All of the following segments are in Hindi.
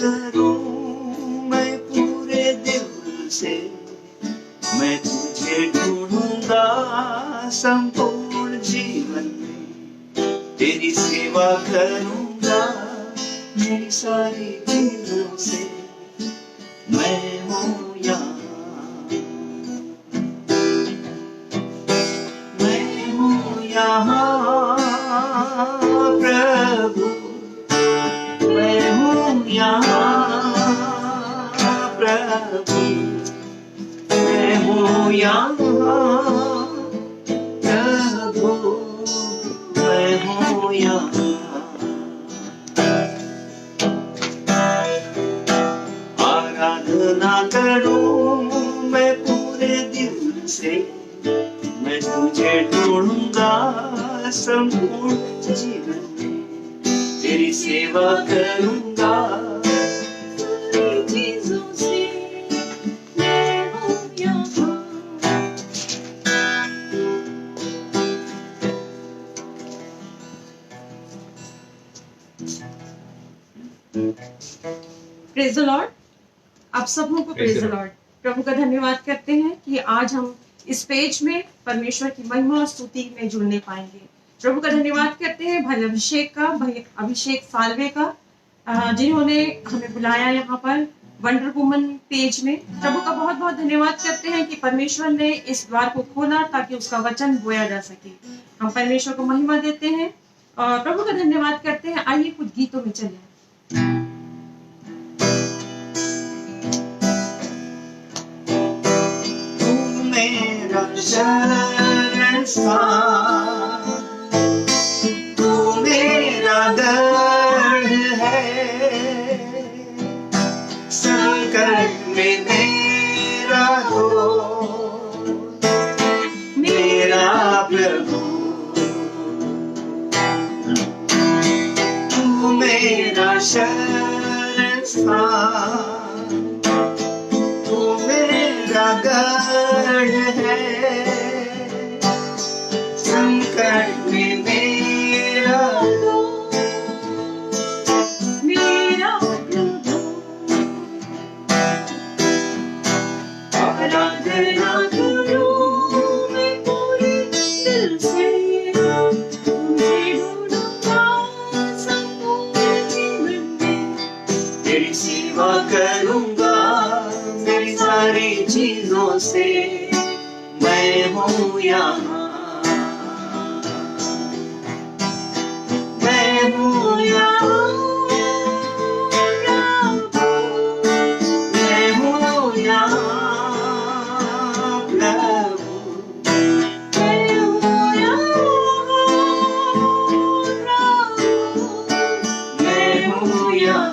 करूं मैं पूरे दिल से, मैं तुझे ढूंढूंगा संपूर्ण जीवन में, तेरी सेवा करूंगा मेरी सारी चीजों से, मैं हूँ यहाँ, मैं हूँ यहाँ प्रभु, मैं हूँ यहाँ प्रभु, मैं हूँ यहाँ प्रभु, मैं हूँ यहाँ। आराधना करूं मैं पूरे दिल से, मैं तुझे ढूंढूंगा संपूर्ण जीवन में, तेरी सेवा करूंगा सारी चीजों से, मैं हूँ यहाँ। Praise the Lord. आप सबों को प्रेज द लॉर्ड। प्रभु का धन्यवाद करते हैं कि आज हम इस पेज में परमेश्वर की महिमा और स्तुति में जुड़ने पाएंगे। प्रभु का धन्यवाद करते हैं भाई अभिषेक का, भाई अभिषेक सालवे का, जिन्होंने हमें बुलाया यहाँ पर वंडर वुमन पेज में। प्रभु का बहुत बहुत धन्यवाद करते हैं कि परमेश्वर ने इस द्वार को खोला ताकि उसका वचन बोया जा सके। हम परमेश्वर को महिमा देते हैं और प्रभु का धन्यवाद करते हैं। आइए कुछ गीतों में चलें। शरण स्थान, तू मेरा गढ़ है, संकट में मेरा हो मेरा प्रभु, तू मेरा शरण स्थान, तू मेरा गढ़ है, संकट में मेरा प्रभु। आराधना करूं मैं पूरे दिल से, तुझे ढूंढूंगा संपूर्ण जीवन में, तेरी सेवा करूंगा मेरी सारी चीजों से, मैं हूँ यहाँ, मैं हूँ यहाँ प्रभु, मैं हूँ यहाँ प्रभु, मैं हूँ यहाँ प्रभु, मैं हूँ यहाँ।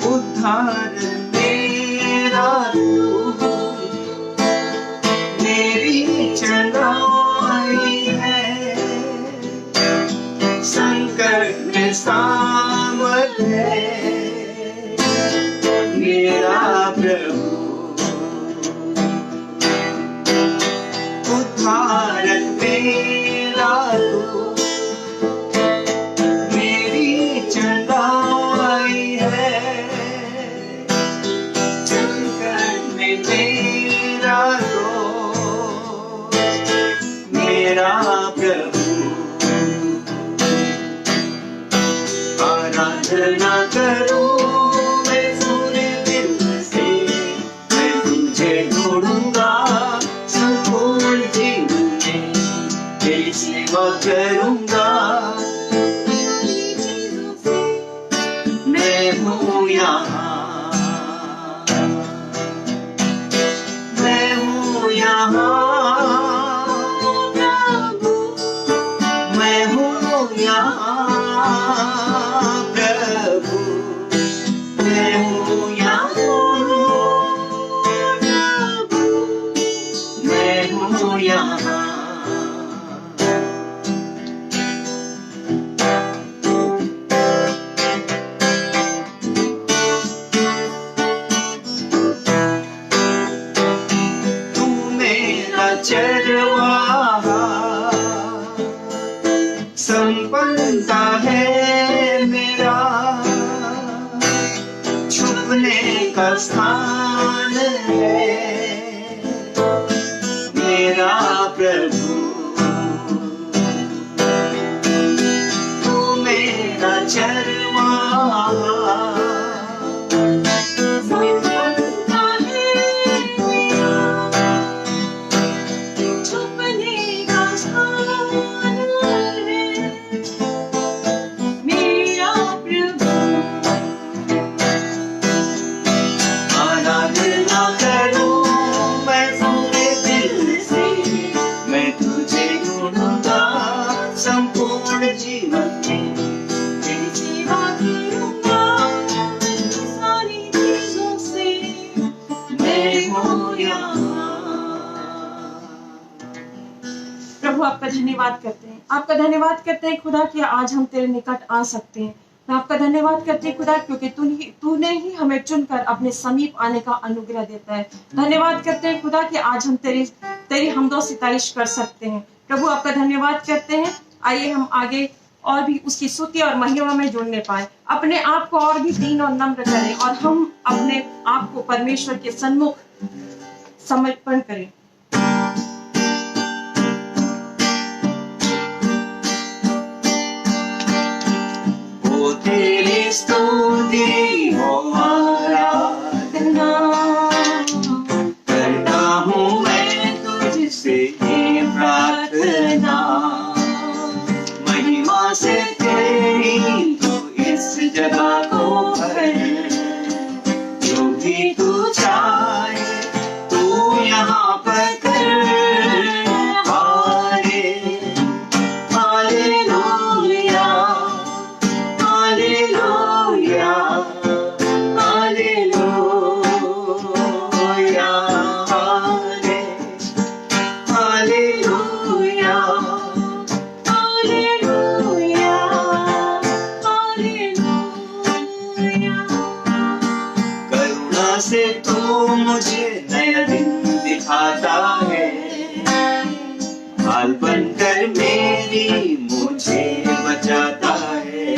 उद्धार मेरा तू, मेरी चंगाई है, संकट में सामर्थ है मेरा प्रभु, उद्धार मेरा तू, मेरी चंगाई है, संकट में मेरा दोस्त मेरा प्रभु। आराधना करूं मैं पूरे दिल से, मैं तुझे ढूंढूंगा संपूर्ण जीवन में, तेरी सेवा करूंगा मैं हूँ यहाँ, मैं हूँ यहाँ प्रभु, मैं हूँ यहाँ प्रभु, मैं हूँ यहाँ प्रभु, मैं हूँ यहाँ। अपने का स्थान है मेरा प्रभु, तू मेरा चरवाहा, प्रभु आपका धन्यवाद करते हैं, आपका धन्यवाद करते हैं खुदा कि आज हम तेरे निकट आ सकते हैं। मैं आपका धन्यवाद करते हैं खुदा क्योंकि तूने ही हमें चुनकर अपने समीप आने का अनुग्रह देता है। धन्यवाद करते हैं खुदा कि आज हम तेरी हमदो सिताइश कर सकते हैं। प्रभु आपका धन्यवाद करते हैं। आइए हम आगे और भी उसकी स्तुति और महिमा में जुड़ने पाए, अपने आप को और भी दीन और नम्र करें और हम अपने आप को परमेश्वर के सन्मुख समर्पण करें। तेरी स्तुति हो आराधना करता हूँ मैं तुझसे प्रार्थना, महिमा से तेरी तू इस जगह को भर, जो भी तू चाहे तू यहाँ पर कर। से तू मुझे नया दिन दिखाता है, हाल बनकर मेरी मुझे बचाता है।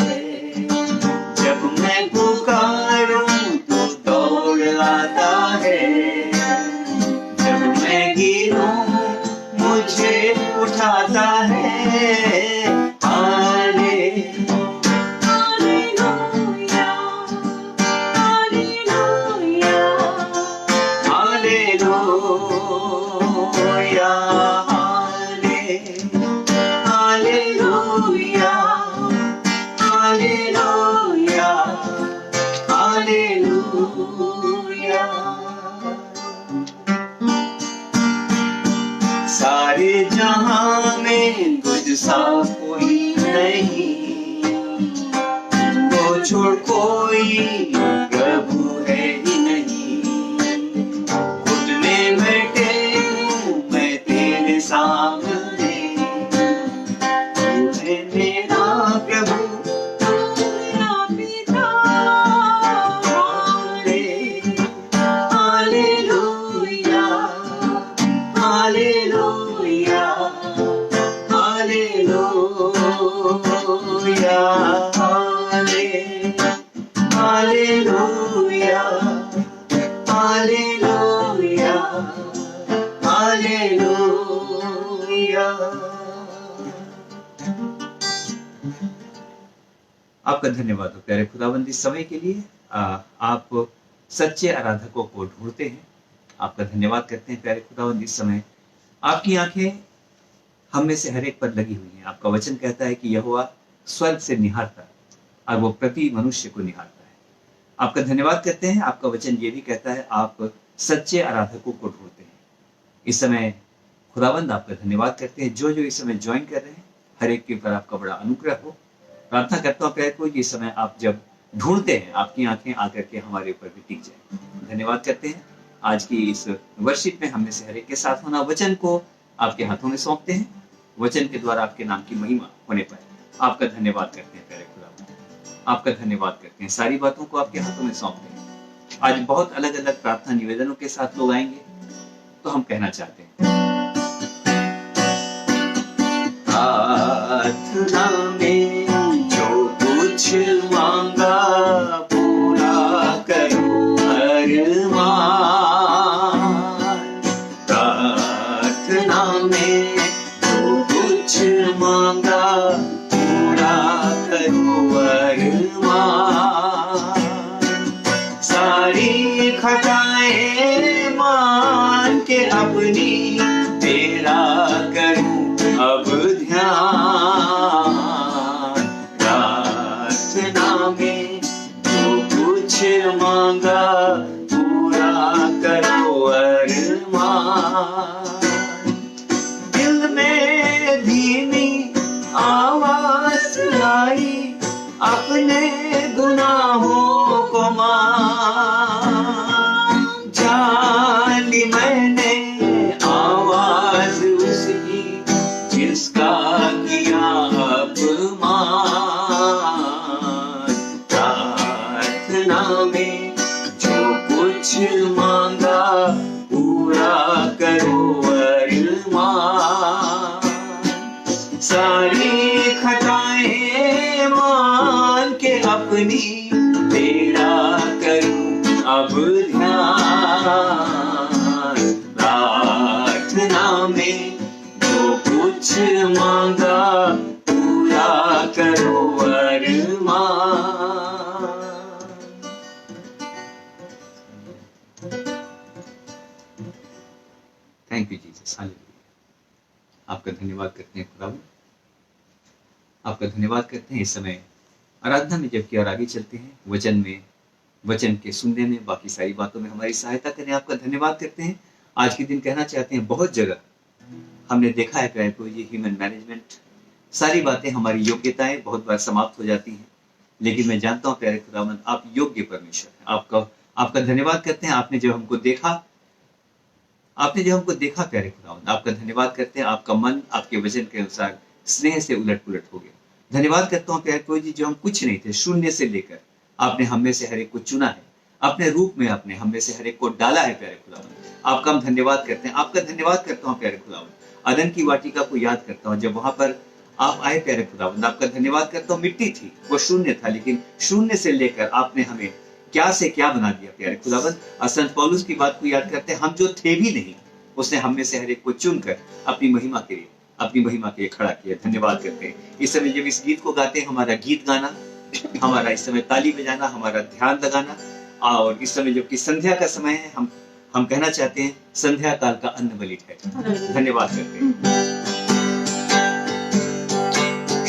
जब मैं पुकारूं तो दौड़ आता है, जब मैं गिरूं मुझे उठाता है। सारे जहां में तुझसा कोई नहीं, तो छोड़ कोई प्रभु है ही नहीं। घुटने बैठे हूँ मैं तेरे सामने, तू है मेरा प्रभु, तू मेरा पिता। Hallelujah, hallelujah, hallelujah, hallelujah, hallelujah, hallelujah. आपका धन्यवाद हो प्यारे खुदाबंद इस समय के लिए। आप सच्चे आराधकों को ढूंढते हैं। आपका धन्यवाद करते हैं प्यारे खुदाबंद इस समय आपकी आंखें हम में से हर एक पर लगी हुई हैं। आपका वचन कहता है कि यहोवा स्वर्ग से निहारता है और वो प्रति मनुष्य को निहारता है। आपका धन्यवाद करते हैं। आपका वचन ये भी कहता है आप सच्चे आराधकों को ढूंढते हैं। इस समय खुदाबंद आपका धन्यवाद करते हैं। जो इस समय ज्वाइन कर रहे हैं हर एक के ऊपर आपका बड़ा अनुग्रह हो। प्रार्थना करता हूँ प्यारे को इस समय आप जब ढूंढते हैं आपकी आंखें आकर के हमारे ऊपर भी टिक जाए। धन्यवाद करते हैं आज की इस वर्शिप में हमने से हर एक के साथ होना। वचन को आपके हाथों में सौंपते हैं। वचन के द्वारा आपके नाम की महिमा होने पाए। आपका धन्यवाद करते हैं प्यारे खुदा, आपका धन्यवाद करते हैं। सारी बातों को आपके हाथों में सौंपते हैं। आज बहुत अलग अलग प्रार्थना निवेदनों के साथ लोग आएंगे, तो हम कहना चाहते हैं प्रार्थना में जो कुछ मांगा पूरा करो। सारी खताएं मान के अपनी तेरा करूं अब ध्यान। प्रार्थना में जो कुछ मांगा पूरा करो अरमान। दिल में धीमी आवाज आई अपने गुनाहों को मान। जान ली मैंने आवाज उसकी जिसका किया अपमान। प्रार्थना में जो कुछ मांगा पूरा करो अरमान। सारी खताएं मान के अपनी तेरा करूं अब ध्यान। प्रार्थना में जो कुछ मांगा पूरा करो अरमान। Thank you Jesus, hallelujah. आपका धन्यवाद करते हैं खुदावंद, आपका धन्यवाद करते हैं इस समय आराधना में जबकि और आगे चलते हैं वचन के सुनने में, बाकी सारी बातों में हमारी सहायता करें। आपका धन्यवाद करते हैं। आज के दिन कहना चाहते हैं बहुत जगह हमने देखा है प्यारे प्रभु जी, ह्यूमन मैनेजमेंट, सारी बातें, हमारी योग्यताएं बहुत बार समाप्त हो जाती हैं, लेकिन मैं जानता हूं प्यारे खुदावंद आप योग्य परमेश्वर हैं। आपका धन्यवाद करते हैं। आपने जब हमको देखा प्यारे खुदावंद, आपका धन्यवाद करते हैं। आपका मन आपके वचन के अनुसार स्नेह से उलट पुलट हो गया। धन्यवाद करता हूँ प्यारे प्रभु जी, जो हम कुछ नहीं थे, शून्य से लेकर आपने हम में से हर एक को चुना है, अपने रूप में आपने हम में से हर एक को डाला है प्यारे खुदावंद। आपका हम धन्यवाद करते हैं। आपका धन्यवाद करता हूँ प्यारे खुदावंद। अदन की वाटिका को याद करता हूँ, जब वहां पर आप आए प्यारे खुदावंद, आपका धन्यवाद करता हूँ। मिट्टी थी, वो शून्य था, लेकिन शून्य से लेकर आपने हमें क्या से क्या बना दिया प्यारे खुदावंद। संत पौलुस की बात को याद करते हैं, हम जो थे भी नहीं, उसने हम में से हर एक को चुनकर अपनी महिमा के लिए खड़ा किया। धन्यवाद करते हैं। इस समय जब इस गीत को गाते हैं, हमारा गीत गाना, हमारा इस समय ताली बजाना, हमारा ध्यान लगाना, और इस समय जबकि संध्या का समय है, हम कहना चाहते हैं संध्या काल का अन्न बलि है। धन्यवाद करते हैं।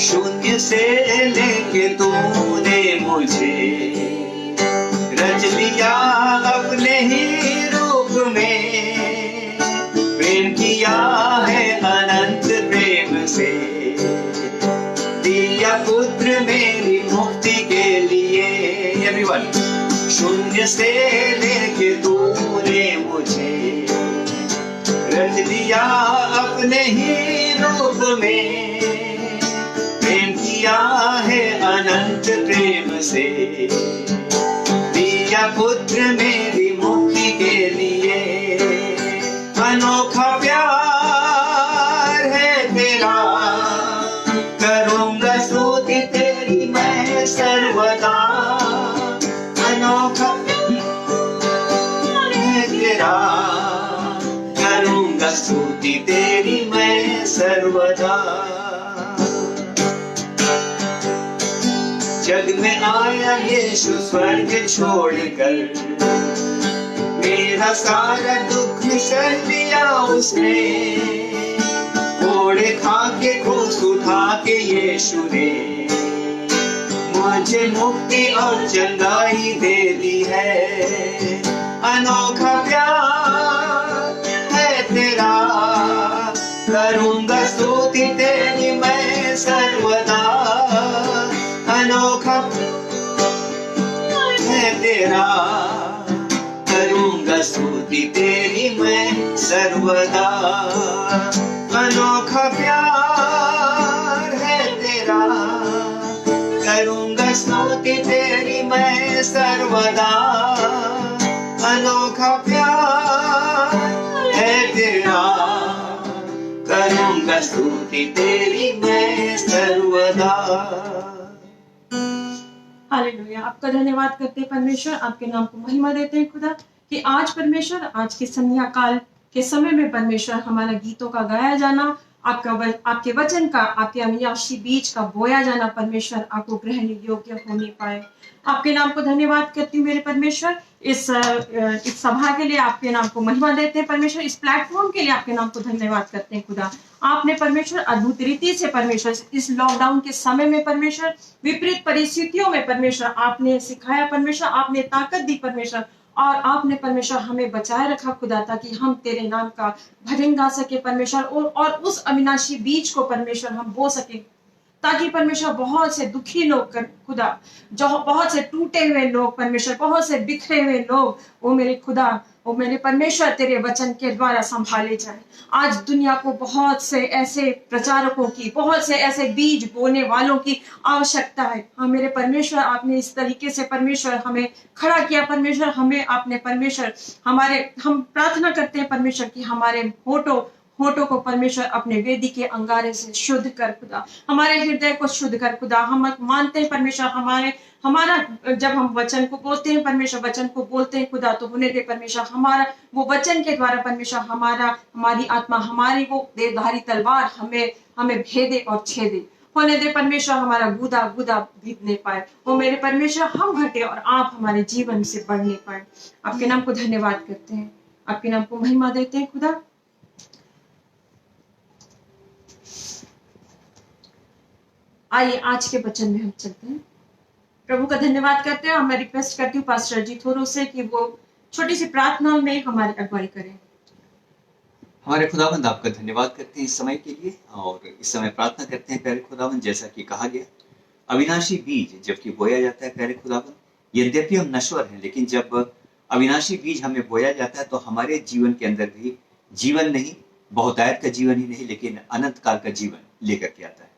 शून्य से लेके तूने मुझे रच लिया अपने ही रूप में। प्रेम किया है अनंत प्रेम से, दिया पुत्र मेरी मुक्ति के लिए। एवरीवन, शून्य से लेके तूने मुझे रच लिया अपने ही रूप में। प्रेम किया है अनंत प्रेम से, दिया पुत्र मेरी मुक्ति के लिए। अनोखा प्यार है तेरा, करूंगा स्तुति तेरी मैं सर्वदा। अनोखा प्यार है तेरा, करूंगा स्तुति तेरी मैं सर्वदा। जग में आया यीशु स्वर्ग छोड़कर, मेरा सारा दुख सह लिया उसने। कोड़े खा के क्रूस उठा के यीशु ने मुझे मुक्ति और चंगाई दे दी है। अनोखा प्यार है तेरा, करूंगा स्तुति तेरी मैं सर्वदा। अनोखा है तेरा, करूंगा स्तुति तेरी मैं सर्वदा। अनोखा प्यार है तेरा, करूंगा स्तुति तेरी मैं सर्वदा। अनोखा प्यार है तेरा, करूंगा स्तुति तेरी मैं सर्वदा। हालेलुया। आपका धन्यवाद करते हैं परमेश्वर, आपके नाम को महिमा देते हैं खुदा, कि आज परमेश्वर, आज के संध्या काल के समय में परमेश्वर हमारा गीतों का गाया जाना, आपके वचन का, आपके अविनाशी बीज का बोया जाना परमेश्वर आपको ग्रहण योग्य होने पाए। आपके नाम को धन्यवाद करती हूँ मेरे परमेश्वर। इस सभा के लिए आपके नाम को महिमा देते हैं परमेश्वर। इस प्लेटफॉर्म के लिए आपके नाम को धन्यवाद करते हैं खुदा। आपने परमेश्वर अद्भुत रीति से परमेश्वर इस लॉकडाउन के समय में परमेश्वर विपरीत परिस्थितियों में परमेश्वर आपने सिखाया परमेश्वर, आपने ताकत दी परमेश्वर, और आपने परमेश्वर हमें बचाए रखा खुदा, ताकि हम तेरे नाम का भजन गा सके परमेश्वर, और उस अविनाशी बीज को परमेश्वर हम बो सके, ताकि परमेश्वर बहुत से दुखी लोग खुदा, जो बहुत से टूटे हुए लोग परमेश्वर, बहुत से बिखरे हुए लोग, वो मेरे खुदा, वो मेरे परमेश्वर तेरे वचन के द्वारा संभाले जाए। आज दुनिया को बहुत से ऐसे प्रचारकों की, बहुत से ऐसे बीज बोने वालों की आवश्यकता है। हाँ मेरे परमेश्वर, आपने इस तरीके से परमेश्वर हमें खड़ा किया परमेश्वर, हमें आपने परमेश्वर हम प्रार्थना करते हैं परमेश्वर कि हमारे होठों को परमेश्वर अपने वेदी के अंगारे से शुद्ध कर खुदा, हमारे हृदय को शुद्ध कर खुदा। हम मानते हैं परमेश्वर हमारा जब हम वचन को बोलते हैं परमेश्वर, वचन को बोलते हैं खुदा, तो होने दे परमेश्वर हमारा वो वचन के द्वारा परमेश्वर हमारी आत्मा, हमारी वो देवधारी तलवार हमें भेदे और छेदे। होने दे परमेश्वर हमारा गुदा भीगने पाए। वो मेरे परमेश्वर हम घटे और आप हमारे जीवन से बढ़ने पाए। आपके नाम को धन्यवाद करते हैं, आपके नाम को महिमा देते हैं खुदा। आइए आज के वचन में हम चलते हैं। प्रभु का धन्यवाद करते हैं। मैं रिक्वेस्ट करती हूँ पास्टर जी थोरो से कि वो छोटी सी प्रार्थना में हमारी अगुवाई करें। हमारे खुदावंद आपका धन्यवाद करते हैं इस समय के लिए, और इस समय प्रार्थना करते हैं प्यारे खुदावंद, जैसा कि कहा गया अविनाशी बीज जबकि बोया जाता है प्यारे खुदावंद, यद्यपि हम नश्वर हैं, लेकिन जब अविनाशी बीज हमें बोया जाता है तो हमारे जीवन के अंदर भी जीवन नहीं, बहुतायत का जीवन ही नहीं, लेकिन अनंत काल का जीवन लेकर के आता है।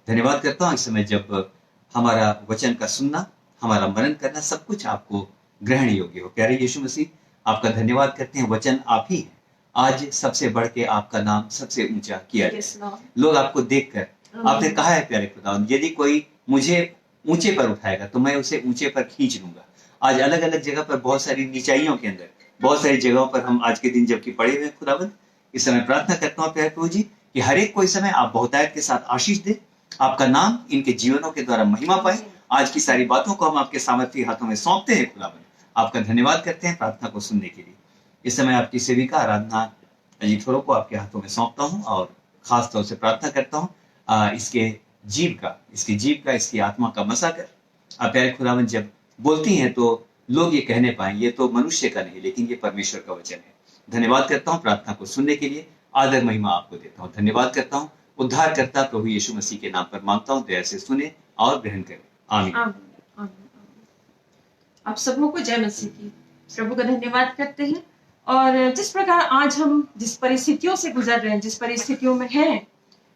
धन्यवाद करता हूँ इस समय जब हमारा वचन का सुनना, हमारा मनन करना सब कुछ आपको ग्रहण योग्य हो। प्यारे यीशु मसीह आपका धन्यवाद करते हैं, वचन आप ही है। आज सबसे बढ़ के आपका नाम सबसे ऊंचा किया जाए। लोग आपको देखकर, आपने कहा है प्यारे खुदावंद, यदि कोई मुझे ऊंचे पर उठाएगा तो मैं उसे ऊंचे पर खींच लूंगा। आज अलग अलग जगह पर बहुत सारी नीचाइयों के अंदर, बहुत सारी जगहों पर हम आज के दिन जबकि पड़े हुए खुदावंद, इस समय प्रार्थना करता हूँ प्यारे प्रभु जी कि हर एक को इस समय आप बहुतायत के साथ आशीष दे, आपका नाम इनके जीवनों के द्वारा महिमा पाए। आज की सारी बातों को हम आपके सामर्थ्य हाथों में सौंपते हैं खुदावंद, आपका धन्यवाद करते हैं प्रार्थना को सुनने के लिए। इस समय आपकी सेविका आराधना अजीत थोरो को आपके हाथों में सौंपता हूँ, और खास तौर से प्रार्थना करता हूँ इसके जीव का इसकी आत्मा का मसा कर। आप प्यारे खुदावंद जब बोलती हैं तो लोग ये कहने पाए ये तो मनुष्य का नहीं, लेकिन ये परमेश्वर का वचन है। धन्यवाद करता हूँ प्रार्थना को सुनने के लिए, आदर महिमा आपको देता हूँ। धन्यवाद करता हूँ उद्धार करता प्रभु यीशु मसीह के नाम पर मांगता हूँ, दया से सुने और ग्रहण करें, आमीन। आप सबों को जय मसीह की। प्रभु का धन्यवाद करते हैं। और जिस प्रकार आज हम जिस परिस्थितियों से गुजर रहे हैं, जिस परिस्थितियों में हैं,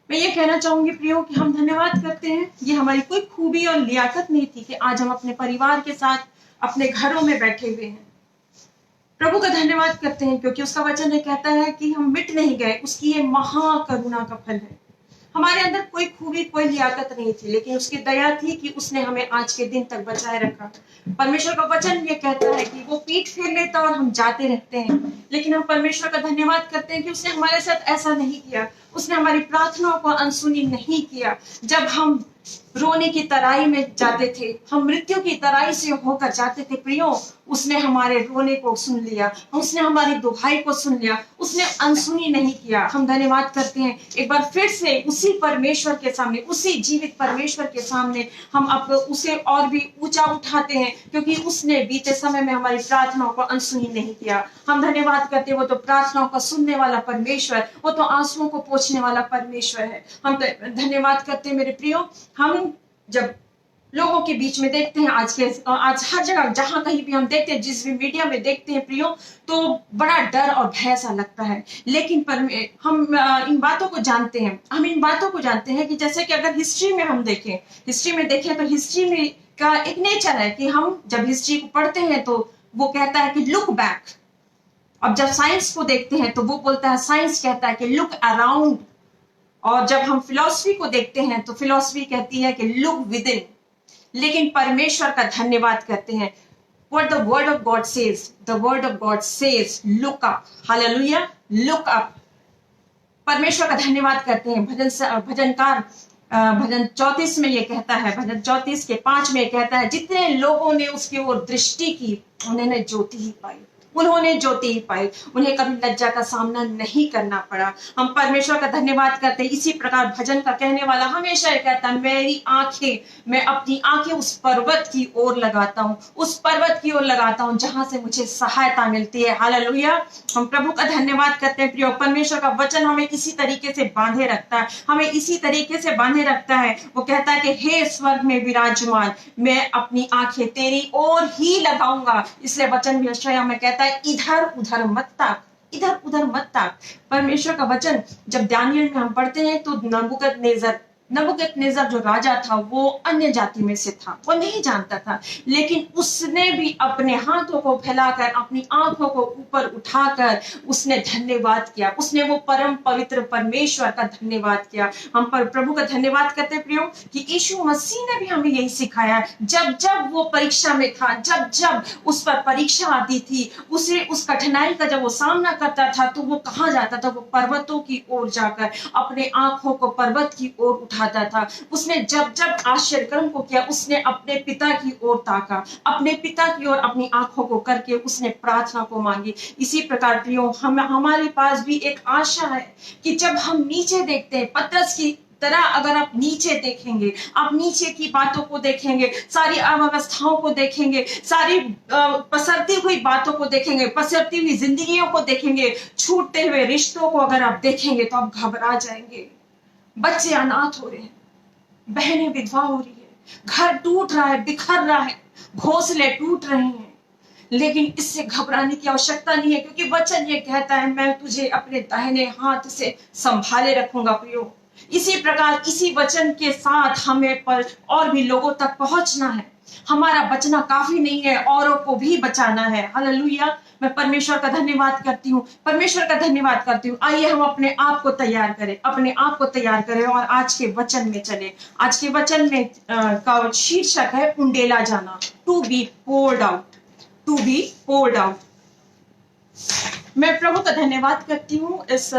मैं ये कहना चाहूंगी प्रियो कि हम धन्यवाद करते हैं। ये हमारी कोई खूबी और लियाकत नहीं थी कि आज हम अपने परिवार के साथ अपने घरों में बैठे हुए हैं। प्रभु का धन्यवाद करते हैं क्योंकि उसका वचन कहता है कि हम मिट नहीं गए, उसकी ये महाकरुणा का फल है। हमारे अंदर कोई खूबी, कोई लियाकत नहीं थी, लेकिन उसकी दया थी कि उसने हमें आज के दिन तक बचाए रखा। परमेश्वर का वचन ये कहता है कि वो पीठ फेर लेता और हम जाते रहते हैं, लेकिन हम परमेश्वर का धन्यवाद करते हैं कि उसने हमारे साथ ऐसा नहीं किया। उसने हमारी प्रार्थनाओं को अनसुनी नहीं किया। जब हम रोने की तराई में जाते थे, हम मृत्यु की तराई से होकर जाते थे प्रियो, उसने हमारे रोने को सुन लिया, उसने हमारी दुहाई को सुन लिया, उसने अनसुनी नहीं किया। हम धन्यवाद करते हैं एक बार फिर से उसी परमेश्वर के सामने, उसी जीवित परमेश्वर के सामने हम अब उसे और भी ऊंचा उठाते हैं, क्योंकि उसने बीते समय में हमारी प्रार्थनाओं को अनसुनी नहीं किया। हम धन्यवाद करते हैं, वो तो प्रार्थनाओं को सुनने वाला परमेश्वर, वो तो आंसुओं को पोंछने वाला परमेश्वर है। हम धन्यवाद करते हैं मेरे प्रियो। हम जब लोगों के बीच में देखते हैं, आज हर जगह जहां कहीं भी हम देखते हैं, जिस भी मीडिया में देखते हैं प्रियो, तो बड़ा डर और भय सा लगता है। लेकिन हम इन बातों को जानते हैं, कि जैसे कि अगर हिस्ट्री में देखें तो हिस्ट्री में का एक नेचर है कि हम जब हिस्ट्री को पढ़ते हैं तो वो कहता है कि लुक बैक। अब जब साइंस को देखते हैं तो वो बोलता है, साइंस कहता है कि लुक अराउंड। और जब हम फिलॉसफी को देखते हैं तो फिलॉसफी कहती है कि लुक विद इन। लेकिन परमेश्वर का धन्यवाद करते हैं, what the word of God says, the word of God says look up, hallelujah, look up। परमेश्वर का धन्यवाद करते हैं। भजनकार भजन 34 में ये कहता है, भजन 34 के 5 में कहता है, जितने लोगों ने उसकी ओर दृष्टि की उन्होंने ज्योति ही पाई, उन्होंने ज्योति ही पाई, उन्हें कभी लज्जा का सामना नहीं करना पड़ा। हम परमेश्वर का धन्यवाद करते हैं। इसी प्रकार भजन का कहने वाला हमेशा ये कहता है, मेरी आंखें, मैं अपनी आंखें उस पर्वत की ओर लगाता हूँ, उस पर्वत की ओर लगाता हूँ जहां से मुझे सहायता मिलती है। हालेलुया। हम प्रभु का धन्यवाद करते हैं। प्रिय, परमेश्वर का वचन हमें इसी तरीके से बांधे रखता है, हमें इसी तरीके से बांधे रखता है। वो कहता है कि हे स्वर्ग में विराजमान, मैं अपनी आंखें तेरी ओर ही लगाऊंगा। इसलिए वचन भी यशायाह में कहता है, इधर उधर मत ताक, इधर उधर मत ताक। परमेश्वर का वचन जब दानियल में हम पढ़ते हैं तो नबूकदनेस्सर जो राजा था वो अन्य जाति में से था, वो नहीं जानता था, लेकिन उसने भी अपने हाथों को फैलाकर, अपनी आंखों को ऊपर उठाकर उसने धन्यवाद किया, उसने वो परम पवित्र परमेश्वर का धन्यवाद किया। हम पर प्रभु का धन्यवाद करते हैं प्रियो कि यीशु मसीह ने भी हमें यही सिखाया। जब जब वो परीक्षा में था, जब जब उस पर परीक्षा आती थी, उसे उस कठिनाई का जब वो सामना करता था तो वो कहाँ जाता था? वो पर्वतों की ओर जाकर अपने आंखों को पर्वत की ओर उठाता था। उसने जब जब आश्चर्य कर्म को किया, उसने अपने पिता की ओर ताका, अपने पिता की ओर अपनी आंखों को करके उसने प्रार्थना को मांगी। इसी प्रकार प्रियो, हमारे पास भी एक आशा है कि जब हम नीचे देखते हैं, पतरस की तरह अगर आप नीचे देखेंगे, आप नीचे की बातों को देखेंगे, सारी अव्यवस्थाओं को देखेंगे, सारी पसरती हुई बातों को देखेंगे, पसरती हुई जिंदगियों को देखेंगे, छूटते हुए रिश्तों को अगर आप देखेंगे तो आप घबरा जाएंगे। बच्चे अनाथ हो रहे हैं, बहनें विधवा हो रही है, घर टूट रहा है, बिखर रहा है, घोंसले टूट रहे हैं, लेकिन इससे घबराने की आवश्यकता नहीं है, क्योंकि वचन ये कहता है, मैं तुझे अपने दाहिने हाथ से संभाले रखूंगा। प्रियो, इसी प्रकार इसी वचन के साथ हमें पर और भी लोगों तक पहुंचना है। हमारा बचना काफी नहीं है, औरों को भी बचाना है। हालेलुया। मैं परमेश्वर का धन्यवाद करती हूँ, परमेश्वर का धन्यवाद करती हूँ। आइए हम अपने आप को तैयार करें, अपने आप को तैयार करें और आज के वचन में चले। आज के वचन में का शीर्षक है उंडेला जाना, to be poured out, to be poured out. मैं प्रभु का धन्यवाद करती हूँ, इस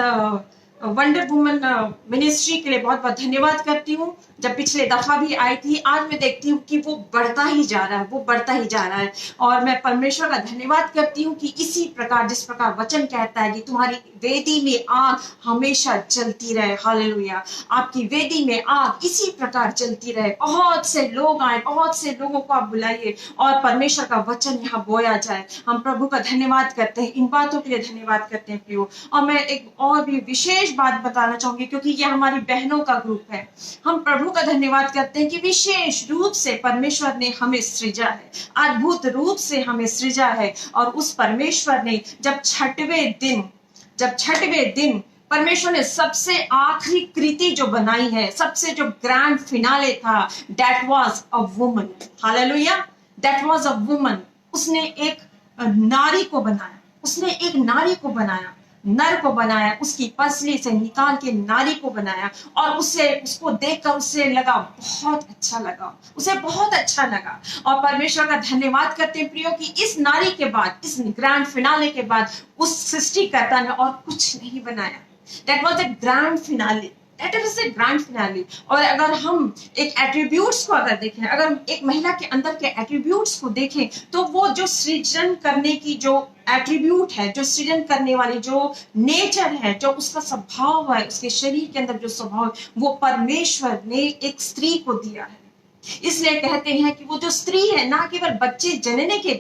वंडर वुमन मिनिस्ट्री के लिए बहुत बहुत धन्यवाद करती हूँ। जब पिछले दफा भी आई थी, आज मैं देखती हूँ कि वो बढ़ता ही जा रहा है, वो बढ़ता ही जा रहा है। और मैं परमेश्वर का धन्यवाद करती हूँ कि इसी प्रकार, जिस प्रकार वचन कहता है कि तुम्हारी वेदी में आग हमेशा जलती रहे। हालेलुया। आपकी वेदी में आग इसी प्रकार जलती रहे। बहुत से लोग आए, बहुत से लोगों को आप बुलाइए और परमेश्वर का वचन यहाँ बोया जाए। हम प्रभु का धन्यवाद करते हैं, इन बातों के लिए धन्यवाद करते हैं प्रियो। और मैं एक और भी विशेष बात बताना चाहूंगी, क्योंकि ये हमारी बहनों का ग्रुप है। हम प्रभु का धन्यवाद करते हैं कि विशेष रूप से परमेश्वर ने हमें सृजा है, अद्भुत रूप से हमें सृजा है। और उस परमेश्वर ने जब छठवें दिन परमेश्वर ने सबसे आखिरी कृति जो बनाई है, सबसे जो ग्रैंड फिनाले था, that was a woman. Hallelujah. That was a woman. उसने एक नारी को बनाया, उसने एक नारी को बनाया, नर को बनाया, उसकी पसली से निकाल के नारी को बनाया। और उसको देखकर उसे लगा, बहुत अच्छा लगा, उसे बहुत अच्छा लगा। और परमेश्वर का धन्यवाद करते हैं प्रियो कि इस नारी के बाद, इस ग्रैंड फिनाले के बाद उस सृष्टिकर्ता ने और कुछ नहीं बनाया। That was a grand finale, that was a grand finale. और अगर हम एक एट्रीब्यूट्स को अगर देखें, अगर एक महिला के अंदर के एट्रीब्यूट्स को देखें, तो वो जो सृजन करने की जो एट्रीब्यूट है, जो सृजन करने वाली जो नेचर है, जो उसका स्वभाव है, उसके शरीर के अंदर जो स्वभाव है, वो परमेश्वर ने एक स्त्री को दिया है। इसलिए कहते हैं कि वो जो स्त्री है, ना केवल बच्चे जनने के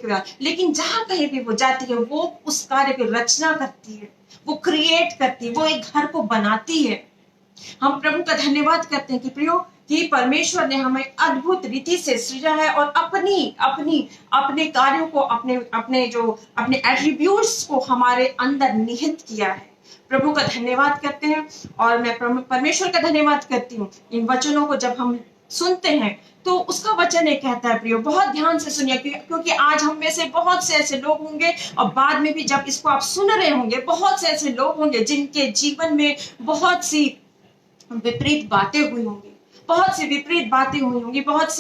द्वारा, लेकिन जहां कहीं भी वो जाती है, वो उस कार्य की रचना करती है, वो क्रिएट करती है, वो एक घर को बनाती है। हम प्रभु का धन्यवाद करते हैं कि प्रियो कि परमेश्वर ने हमें अद्भुत रीति से सृजा है और अपने कार्यों को, अपने एट्रीब्यूट्स को हमारे अंदर निहित किया है। प्रभु का धन्यवाद करते हैं। और मैं परमेश्वर का धन्यवाद करती हूँ। इन वचनों को जब हम सुनते हैं तो उसका वचन ये कहता है प्रियो, बहुत ध्यान से सुनिए, क्योंकि आज हम में से बहुत से ऐसे लोग होंगे और बाद में भी जब इसको आप सुन रहे होंगे, बहुत से ऐसे लोग होंगे जिनके जीवन में बहुत सी विपरीत बातें हुई होंगी, बहुत सी विपरीत बातें हुई होंगी, बहुत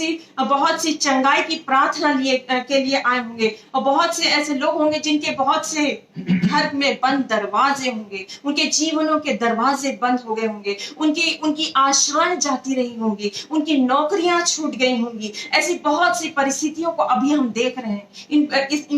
सी चंगाई की प्रार्थना के लिए आए होंगे, और बहुत से ऐसे लोग होंगे जिनके बहुत से घर में बंद दरवाजे होंगे, उनके जीवनों के दरवाजे बंद हो गए होंगे, उनकी आशाएं जाती रही होंगी, उनकी नौकरियां छूट गई होंगी। ऐसी बहुत सी परिस्थितियों को अभी हम देख रहे हैं इन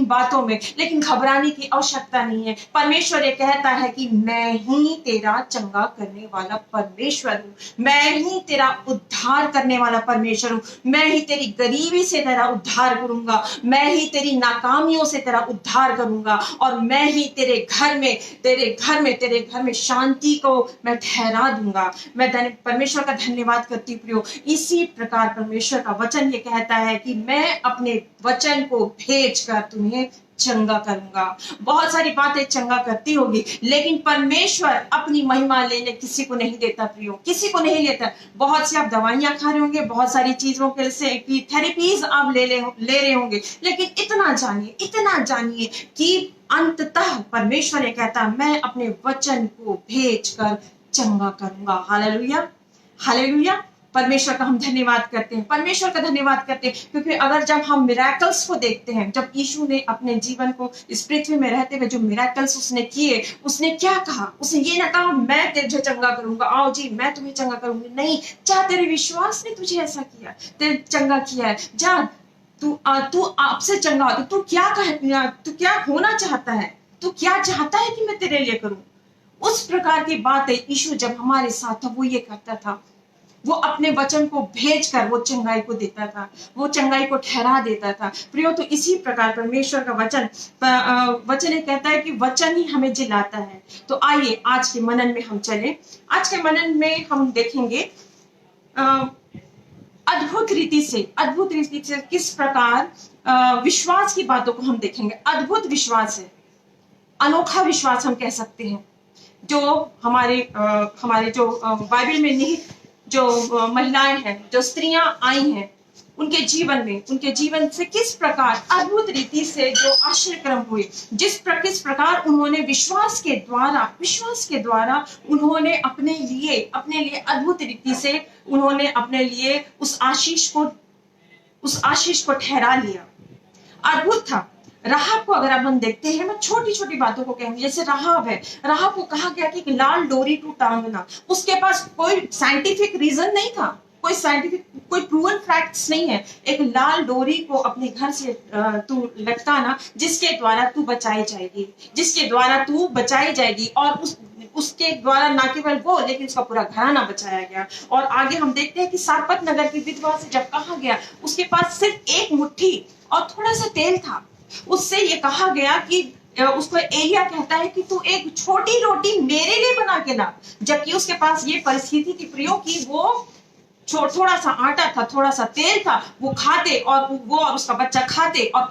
बातों में, लेकिन घबराने की आवश्यकता नहीं है। परमेश्वर ये कहता है कि मैं ही तेरा चंगा करने वाला परमेश्वर हूँ, मैं ही तेरा उद्धार करने वाला परमेश्वर हूँ, मैं ही तेरी गरीबी से तेरा उद्धार करूंगा, मैं ही तेरी नाकामियों से तेरा उद्धार करूंगा, और मैं ही तेरे घर में शांति को मैं ठहरा दूंगा। मैं परमेश्वर का धन्यवाद करती हूँ प्रियो। इसी प्रकार परमेश्वर का वचन ये कहता है कि मैं अपने वचन को भेजकर तुम्हें चंगा करूंगा। बहुत सारी बातें चंगा करती होगी, लेकिन परमेश्वर अपनी महिमा लेने किसी को नहीं देता प्रियो, किसी को नहीं लेता। बहुत सी आप दवाइयां खा रहे होंगे, बहुत सारी चीजों के से थेरेपीज आप ले रहे होंगे, लेकिन इतना जानिए कि अंततः परमेश्वर ये कहता है मैं अपने वचन को भेजकर चंगा करूंगा। Hallelujah, hallelujah. परमेश्वर का हम धन्यवाद करते हैं, परमेश्वर का धन्यवाद करते हैं, क्योंकि अगर जब हम मिराकल्स को देखते हैं, जब यीशु ने अपने जीवन को इस पृथ्वी में रहते हुए जो मिराकल्स उसने किए, उसने क्या कहा? उसने ये ना कहा मैं तुझे चंगा करूंगा, आओ जी मैं तुम्हें चंगा करूंगी। नहीं, जा तेरे विश्वास ने तुझे ऐसा किया, तेरे चंगा किया है, जा तू आपसे चंगा हो। तू क्या होना चाहता है? तू क्या चाहता है कि मैं तेरे लिए करूं? उस प्रकार की बातें यीशु जब हमारे साथ था वो ये करता था, वो अपने वचन को भेजकर वो चंगाई को देता था, वो चंगाई को ठहरा देता था प्रियो। तो इसी प्रकार परमेश्वर का वचन ये कहता है कि वचन ही हमें जिलाता है। तो आइए आज के मनन में हम चलें। आज के मनन में हम देखेंगे अद्भुत रीति से किस प्रकार विश्वास की बातों को हम देखेंगे। अद्भुत विश्वास है, अनोखा विश्वास हम कह सकते हैं, जो हमारे जो बाइबल में निहित जो महिलाएं हैं, जो स्त्रियां आई हैं, उनके जीवन से किस प्रकार अद्भुत रीति से जो आश्चर्यक्रम हुए, किस प्रकार उन्होंने विश्वास के द्वारा उन्होंने अपने लिए अद्भुत रीति से उन्होंने अपने लिए उस आशीष को ठहरा लिया। अद्भुत था। राहाब को अगर हम देखते हैं, मैं छोटी छोटी बातों को कहेंगे, जैसे राहाब है, राहाब को कहा गया कि लाल डोरी टू टांगना, उसके पास कोई साइंटिफिक रीजन नहीं था, कोई प्रूवन फैक्ट्स नहीं है। एक लाल डोरी को अपने घर से तू लटकाना जिसके द्वारा तू बचाई जाएगी, और उसके द्वारा ना केवल वो लेकिन उसका पूरा घराना बचाया गया। और आगे हम देखते हैं कि सारपत नगर की विधवा से जब कहा गया, उसके पास सिर्फ एक मुट्ठी और थोड़ा सा तेल था, उससे ये कहा गया कि उसको एलिया कहता है कि तू एक छोटी रोटी मेरे लिए बना के ला, जबकि उसके पास ये परिस्थिति थी प्रियो कि वो थोड़ा सा आटा था, थोड़ा सा तेल था, वो खाते और वो और उसका बच्चा खाते और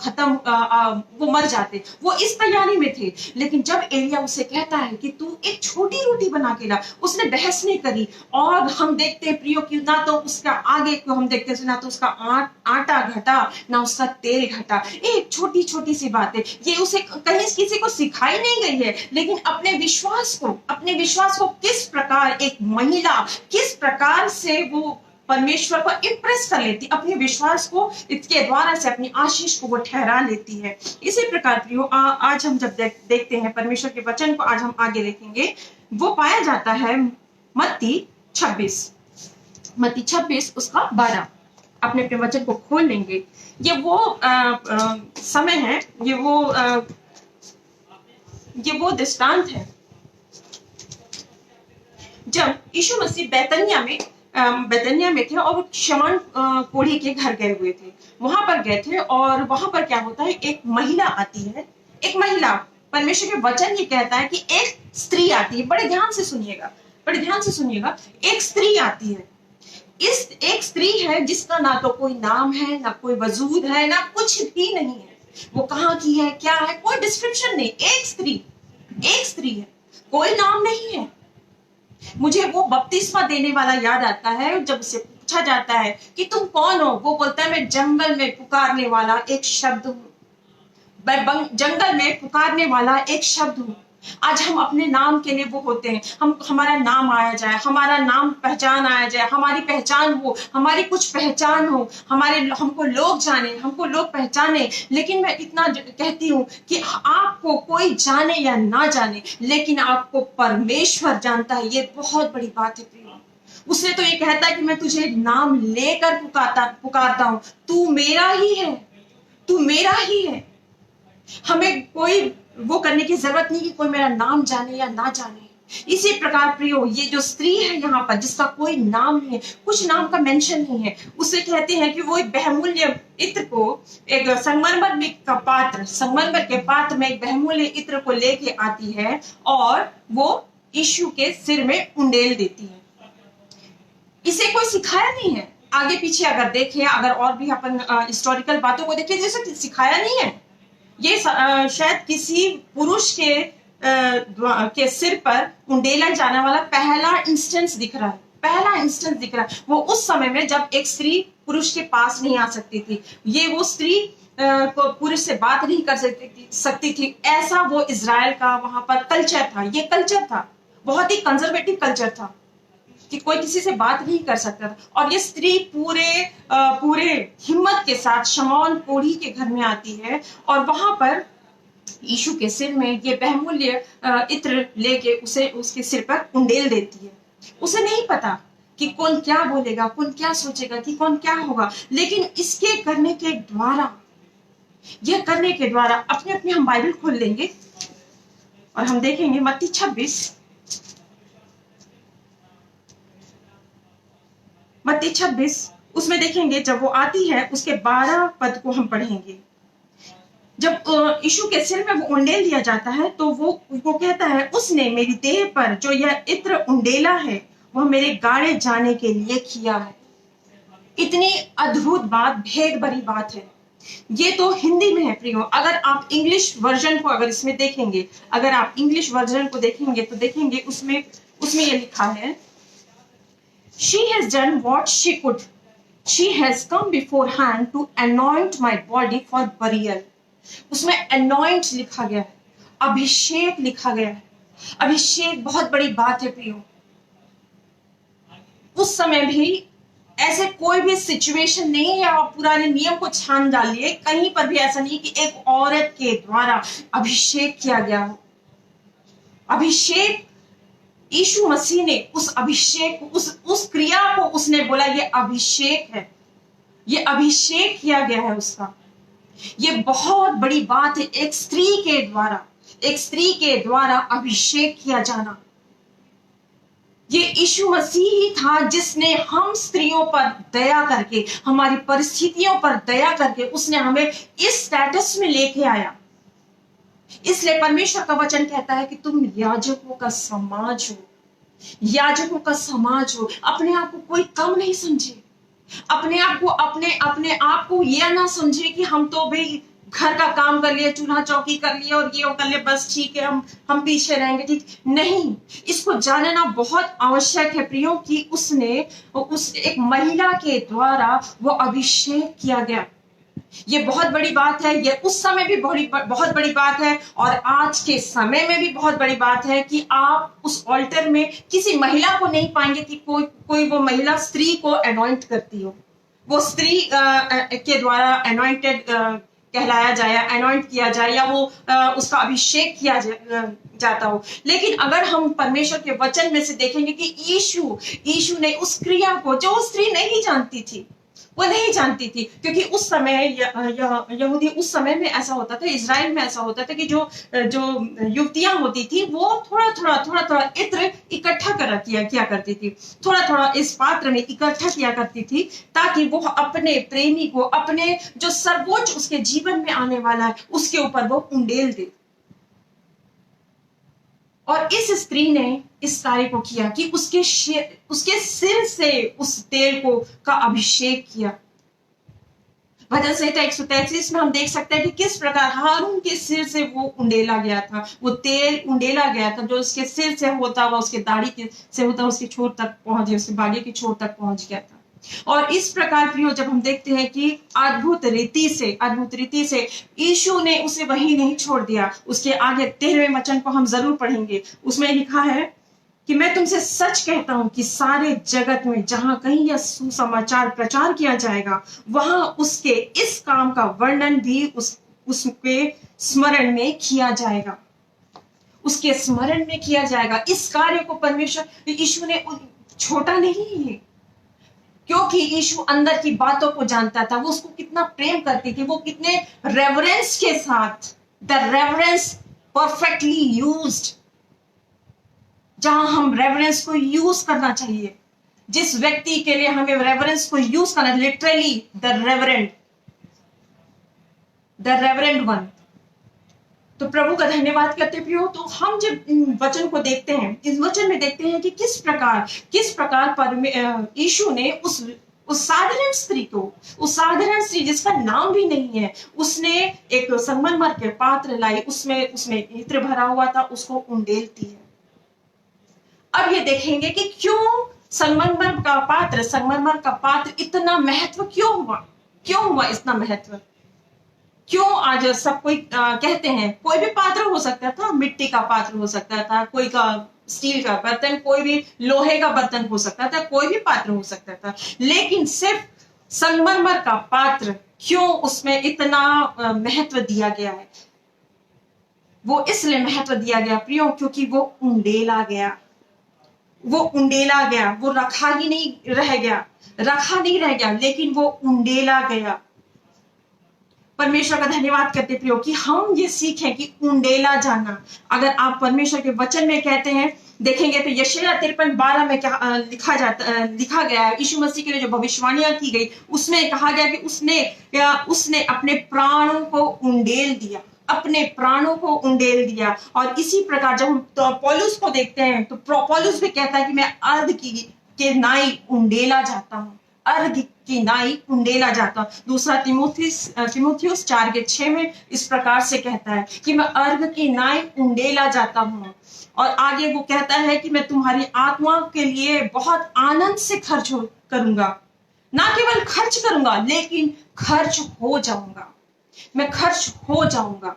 वो मर जाते। वो इस तैयारी में थे, लेकिन जब एलिया उसे कहता है कि तू एक छोटी रोटी बना के ला, उसने बहस नहीं करी। और हम देखते हैं प्रियो कि ना तो उसका आगे को हम देखते हैं, ना तो उसका आटा घटा, ना उसका तेल घटा। एक छोटी छोटी सी बात है, ये उसे कहीं किसी को सिखाई नहीं गई है, लेकिन अपने विश्वास को किस प्रकार एक महिला किस प्रकार से वो परमेश्वर को इम्प्रेस कर लेती, अपने विश्वास को इसके द्वारा से अपनी आशीष को वो ठहरा लेती है। इसी प्रकार प्रियो आज हम जब देखते हैं परमेश्वर के वचन को, आज हम आगे देखेंगे, वो पाया जाता है मत्ती 26 उसका 12। अपने वचन को खोल लेंगे। ये वो समय है, ये वो दृष्टांत है जब यीशु मसीह बैतनिया में थे और शमौन कोढ़ी के घर गए हुए थे। वहां पर गए थे और वहां पर क्या होता है, एक महिला आती है। एक महिला, परमेश्वर के वचन ये कहता है कि एक स्त्री आती है। बड़े ध्यान से सुनिएगा। एक स्त्री आती है। एक स्त्री है जिसका ना तो कोई नाम है, ना कोई वजूद है, ना कुछ भी नहीं है। वो कहाँ की है, क्या है, कोई डिस्क्रिप्शन नहीं। एक स्त्री है, कोई नाम नहीं है। मुझे वो बपतिस्मा देने वाला याद आता है, जब उससे पूछा जाता है कि तुम कौन हो, वो बोलता है मैं जंगल में पुकारने वाला एक शब्द हूँ। मैं जंगल में पुकारने वाला एक शब्द हूँ। आज हम अपने नाम के लिए वो होते हैं, हम हमारा नाम आया जाए, हमारा नाम पहचान आया जाए, हमारी पहचान हो, हमारी कुछ पहचान हो, हमको लोग जाने, हमको लोग पहचाने। लेकिन मैं इतना कहती हूँ कि आपको कोई जाने या ना जाने, लेकिन आपको परमेश्वर जानता है, ये बहुत बड़ी बात है प्रिय। उसने तो ये कहता है कि मैं तुझे नाम लेकर पुकारता हूं, तू मेरा ही है, तू मेरा ही है। हमें कोई वो करने की जरूरत नहीं कि कोई मेरा नाम जाने या ना जाने। इसी प्रकार प्रियो, ये जो स्त्री है यहाँ पर जिसका कोई नाम नहीं है, कुछ नाम का मेंशन नहीं है, उसे कहते हैं कि वो एक बहुमूल्य इत्र को, एक संगमरमर के पात्र में एक बहुमूल्य इत्र को लेके आती है और वो यीशु के सिर में उंडेल देती है। इसे कोई सिखाया नहीं है। आगे पीछे अगर देखें, अगर और भी अपन हिस्टोरिकल बातों को देखें, जैसे सिखाया नहीं है। ये शायद किसी पुरुष के सिर पर उंडेला जाने वाला पहला इंस्टेंस दिख रहा है, पहला इंस्टेंस दिख रहा है। वो उस समय में जब एक स्त्री पुरुष के पास नहीं आ सकती थी, ये वो स्त्री को पुरुष से बात नहीं कर सकती थी, ऐसा वो इजराइल का वहां पर कल्चर था। ये कल्चर था, बहुत ही कंजर्वेटिव कल्चर था कि कोई किसी से बात नहीं कर सकता था। और ये स्त्री पूरे हिम्मत के साथ शमौन कोढ़ी के घर में आती है और वहां पर यीशु के सिर में ये बहुमूल्य इत्र लेके उसे उसके सिर पर उंडेल देती है। उसे नहीं पता कि कौन क्या बोलेगा, कौन क्या सोचेगा, कि कौन क्या होगा, लेकिन इसके करने के द्वारा, यह करने के द्वारा अपने अपने हम बाइबल खोल लेंगे और हम देखेंगे मत्ती 26 उसमें देखेंगे, जब वो आती है उसके 12 पद को हम पढ़ेंगे। जब यीशु के सिर में वो उंडेल दिया जाता है तो वो कहता है, उसने मेरी देह पर जो यह इत्र उंडेला है वह मेरे गाड़े जाने के लिए किया है। इतनी अद्भुत बात, भेद भरी बात है। ये तो हिंदी में है प्रियो। अगर आप इंग्लिश वर्जन को अगर इसमें देखेंगे, अगर आप इंग्लिश वर्जन को देखेंगे तो देखेंगे उसमें ये लिखा है, She has done what she could. She has come beforehand to anoint my body for burial. उसमें anoint लिखा गया है, अभिषेक लिखा गया है। अभिषेक बहुत बड़ी बात है प्रियो। उस समय भी ऐसे कोई भी सिचुएशन नहीं है, आप पुराने नियम को छान डालिए, कहीं पर भी ऐसा नहीं कि एक औरत के द्वारा अभिषेक किया गया हो। अभिषेक यीशु मसीह ने उस अभिषेक, उस क्रिया को उसने बोला ये अभिषेक है, ये अभिषेक किया गया है उसका। ये बहुत बड़ी बात है, एक स्त्री के द्वारा अभिषेक किया जाना। ये यीशु मसीह ही था जिसने हम स्त्रियों पर दया करके, हमारी परिस्थितियों पर दया करके उसने हमें इस स्टेटस में लेके आया। इसलिए परमेश्वर का वचन कहता है कि तुम याजकों का समाज हो, याजकों का समाज हो। अपने आप को कोई कम नहीं समझे, अपने आप को यह ना समझे कि हम तो भाई घर का काम कर लिया, चूल्हा चौकी कर लिया और ये कर लिया, बस ठीक है, हम पीछे रहेंगे, ठीक नहीं। इसको जानना बहुत आवश्यक है प्रियो कि उस एक महिला के द्वारा वो अभिषेक किया गया। ये बहुत बड़ी बात है। ये उस समय भी बहुत बड़ी बात है और आज के समय में भी बहुत बड़ी बात है कि आप उस ऑल्टर में किसी महिला को नहीं पाएंगे कि कोई वो महिला स्त्री को अनॉइंट करती हो, वो स्त्री के द्वारा अनॉइंटेड कहलाया जाए, अनॉइंट किया जाए, या वो उसका अभिषेक किया जाता हो। लेकिन अगर हम परमेश्वर के वचन में से देखेंगे कि यीशु ने उस क्रिया को, जो स्त्री नहीं जानती थी, वो नहीं जानती थी, क्योंकि उस समय यहूदी उस समय में ऐसा होता था, इजराइल में ऐसा होता था कि जो युवतियां होती थी वो थोड़ा इत्र इकट्ठा किया करती थी, थोड़ा इस पात्र में इकट्ठा किया करती थी, ताकि वो अपने प्रेमी को, अपने जो सर्वोच्च उसके जीवन में आने वाला है उसके ऊपर वो उंडेल दे। और इस स्त्री ने इस कार्य को किया कि उसके सिर से उस तेल का अभिषेक किया। भजन संहिता 133 में हम देख सकते हैं कि किस प्रकार हारून के सिर से वो उंडेला गया था, वो तेल उंडेला गया था, जो उसके सिर से होता हुआ उसके दाढ़ी से होता उसके छोर तक पहुंच गया, उसके बागे की छोर तक पहुंच गया था। और इस प्रकार प्रियो जब हम देखते हैं कि अद्भुत रीति से यीशु ने उसे वहीं नहीं छोड़ दिया। उसके आगे 13वें वचन को हम जरूर पढ़ेंगे। उसमें लिखा है कि मैं तुमसे सच कहता हूं कि सारे जगत में जहां कहीं यह सुसमाचार प्रचार किया जाएगा, वहां उसके इस काम का वर्णन भी उसके स्मरण में किया जाएगा। उसके स्मरण में किया जाएगा। इस कार्य को परमेश्वर यीशु ने छोटा नहीं है, क्योंकि यीशु अंदर की बातों को जानता था। वो उसको कितना प्रेम करती थी, वो कितने रेवरेंस के साथ, द रेवरेंस परफेक्टली यूज्ड, जहां हम रेवरेंस को यूज करना चाहिए, जिस व्यक्ति के लिए हमें रेवरेंस को यूज करना, लिटरली द रेवरेंड वन। तो प्रभु का धन्यवाद करते प्रियो। तो हम जब वचन को देखते हैं, इस वचन में देखते हैं कि किस प्रकार यीशु ने उस साधारण स्त्री को, उस साधारण स्त्री जिसका नाम भी नहीं है, उसने एक संगमरमर के पात्र लाई, उसमें इत्र भरा हुआ था, उसको उंडेलती है। अब ये देखेंगे कि क्यों संगमरमर का पात्र इतना महत्व क्यों हुआ इतना महत्व। क्यों आज सब कोई कहते हैं, कोई भी पात्र हो सकता था, मिट्टी का पात्र हो सकता था, कोई का स्टील का बर्तन, कोई भी लोहे का बर्तन हो सकता था, कोई भी पात्र हो सकता था, लेकिन सिर्फ संगमरमर का पात्र क्यों उसमें इतना महत्व दिया गया है? वो इसलिए महत्व दिया गया प्रियो, क्योंकि वो उंडेला गया, वो रखा नहीं रह गया, लेकिन वो उंडेला गया। परमेश्वर का धन्यवाद करते प्रियो कि हम ये सीखें कि उंडेला जाना। अगर आप परमेश्वर के वचन में कहते हैं, देखेंगे तो यशायाह 53:12 में क्या लिखा गया है, यीशु मसीह के लिए जो भविष्यवाणियां की गई, उसमें कहा गया कि उसने अपने प्राणों को उंडेल दिया। और इसी प्रकार जब हम तो पौलुस को देखते हैं, तो पौलुस भी कहता है कि मैं अर्ध के नाई उंडेला जाता हूं, दूसरा तीमुथियुस 4:6 में इस प्रकार से कहता है कि मैं अर्घ की नाई उंडेला जाता हूं। और आगे वो कहता है कि मैं तुम्हारी आत्मा के लिए बहुत आनंद से खर्च करूंगा, ना केवल खर्च करूंगा, लेकिन खर्च हो जाऊंगा।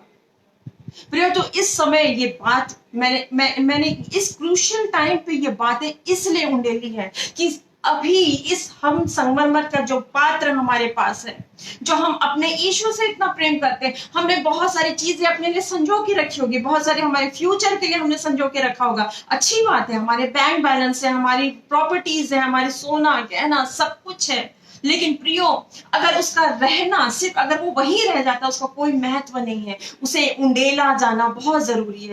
प्रियो, तो इस समय ये बात मैंने इस क्रूशियल टाइम पे ये बातें इसलिए उंडेली है कि अभी इस हम संगमरमर का जो पात्र हमारे पास है, जो हम अपने यीशु से इतना प्रेम करते हैं, हमने बहुत सारी चीजें अपने लिए संजो के रखी होगी, बहुत सारे हमारे फ्यूचर के लिए हमने संजो के रखा होगा। अच्छी बात है, हमारे बैंक बैलेंस है, हमारी प्रॉपर्टीज है, हमारे सोना गहना सब कुछ है, लेकिन प्रियो अगर उसका रहना सिर्फ अगर वो वही रह जाता, उसका कोई महत्व नहीं है। उसे उंडेला जाना बहुत जरूरी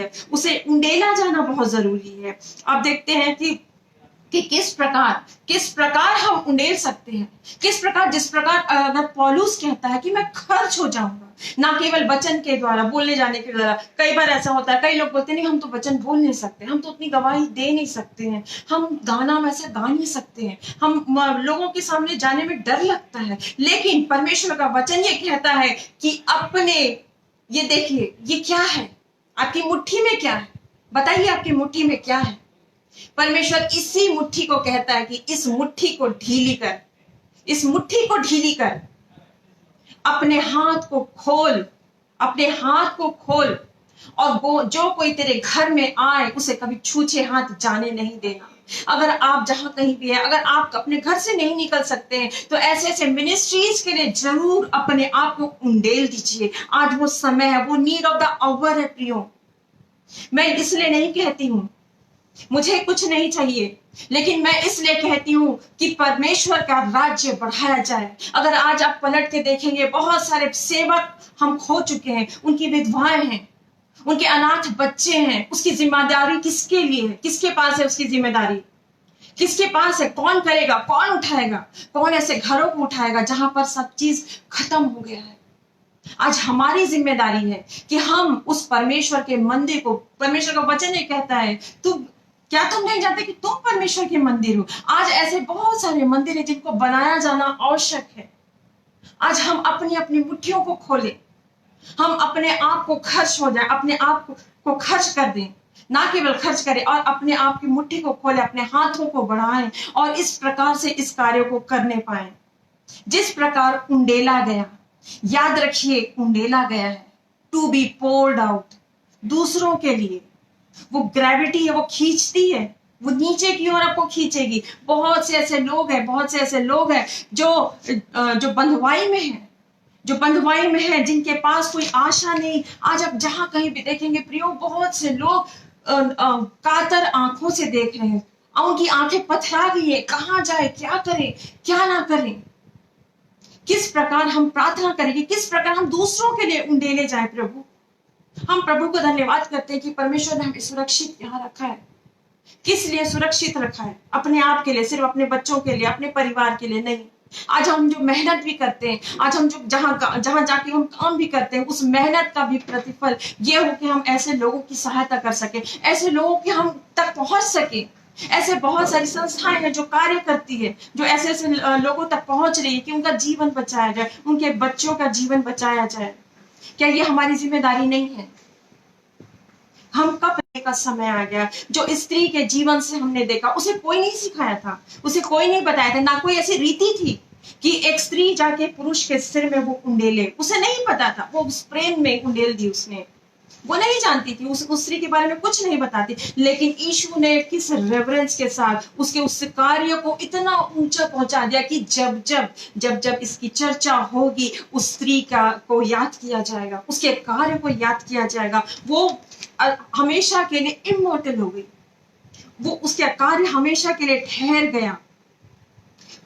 है। आप देखते हैं कि किस प्रकार हम उंडेल सकते हैं, जिस प्रकार अगर पौलुस कहता है कि मैं खर्च हो जाऊंगा, ना केवल वचन के द्वारा, बोलने जाने के द्वारा। कई बार ऐसा होता है, कई लोग बोलते नहीं, हम तो वचन बोल नहीं सकते, हम तो उतनी गवाही दे नहीं सकते हैं, हम गाना वैसा गा नहीं सकते हैं, हम लोगों के सामने जाने में डर लगता है। लेकिन परमेश्वर का वचन ये कहता है कि ये देखिए, ये क्या है, आपकी मुट्ठी में क्या है, बताइए आपकी मुट्ठी में क्या है। परमेश्वर इसी मुट्ठी को कहता है कि इस मुट्ठी को ढीली कर, अपने हाथ को खोल, और जो कोई तेरे घर में आए उसे कभी छूछे हाथ जाने नहीं देना। अगर आप जहां कहीं भी है, अगर आप अपने घर से नहीं निकल सकते हैं, तो ऐसे मिनिस्ट्रीज के लिए जरूर अपने आप को उंडेल दीजिए। आज वो समय है, वो नीड ऑफ द आवर है प्रियो। मैं इसलिए नहीं कहती हूं मुझे कुछ नहीं चाहिए, लेकिन मैं इसलिए कहती हूं कि परमेश्वर का राज्य बढ़ाया जाए। अगर आज आप पलट के देखेंगे, बहुत सारे सेवक हम खो चुके हैं, उनकी विधवाएं हैं, उनके अनाथ बच्चे हैं। उसकी जिम्मेदारी किसके लिए है? किसके पास है उसकी जिम्मेदारी? किसके पास है? कौन करेगा? कौन उठाएगा? कौन ऐसे घरों को उठाएगा जहां पर सब चीज खत्म हो गया है? आज हमारी जिम्मेदारी है कि हम उस परमेश्वर के मंदिर को, परमेश्वर का वचन ये कहता है, क्या तुम नहीं जानते कि तुम परमेश्वर के मंदिर हो? आज ऐसे बहुत सारे मंदिर हैं जिनको बनाया जाना आवश्यक है। आज हम अपनी अपनी मुट्ठियों को खोलें, हम अपने आप को खर्च हो जाए, अपने आप को खर्च कर दें, ना केवल खर्च करे और अपने आप की मुट्ठी को खोले, अपने हाथों को बढ़ाएं और इस प्रकार से इस कार्य को करने पाए। जिस प्रकार उंडेला गया, याद रखिए उंडेला गया है टू बी पोर्ड आउट, दूसरों के लिए। वो ग्रेविटी है, वो खींचती है, वो नीचे की ओर आपको खींचेगी। बहुत से ऐसे लोग हैं जो बंधुआई में हैं, जिनके पास कोई आशा नहीं। आज आप जहां कहीं भी देखेंगे प्रियो, बहुत से लोग कातर आंखों से देख रहे हैं, उनकी आंखें पथरा गई है, कहां जाए, क्या करें, क्या ना करें। किस प्रकार हम प्रार्थना करेंगे, किस प्रकार हम दूसरों के लिए उंडेले जाए। प्रभु, हम प्रभु को धन्यवाद करते हैं कि परमेश्वर ने हमें सुरक्षित यहाँ रखा है। किस लिए सुरक्षित रखा है? अपने आप के लिए, सिर्फ अपने बच्चों के लिए, अपने परिवार के लिए नहीं। आज हम जो मेहनत भी करते हैं, आज हम जो जहां जाके हम काम भी करते हैं, उस मेहनत का भी प्रतिफल ये हो कि हम ऐसे लोगों की सहायता कर सके, ऐसे लोगों के हम तक पहुंच सके। ऐसे बहुत सारी संस्थाएं हैं जो कार्य करती है, जो ऐसे ऐसे लोगों तक पहुंच रही है कि उनका जीवन बचाया जाए, उनके बच्चों का जीवन बचाया जाए। क्या ये हमारी जिम्मेदारी नहीं है? हम कब का समय आ गया, जो स्त्री के जीवन से हमने देखा, उसे कोई नहीं सिखाया था, उसे कोई नहीं बताया था, ना कोई ऐसी रीति थी कि एक स्त्री जाके पुरुष के सिर में वो उंडेले। उसे नहीं पता था, वो उस प्रेम में उंडेल दी उसने, वो नहीं जानती थी, उस स्त्री के बारे में कुछ नहीं बताती। लेकिन यीशु ने किस रेवरेंस के साथ उसके उस कार्य को इतना ऊंचा पहुंचा दिया कि जब जब इसकी चर्चा होगी, उस स्त्री को याद किया जाएगा, उसके कार्य को याद किया जाएगा। वो हमेशा के लिए इमॉर्टल हो गई, वो उसका कार्य हमेशा के लिए ठहर गया।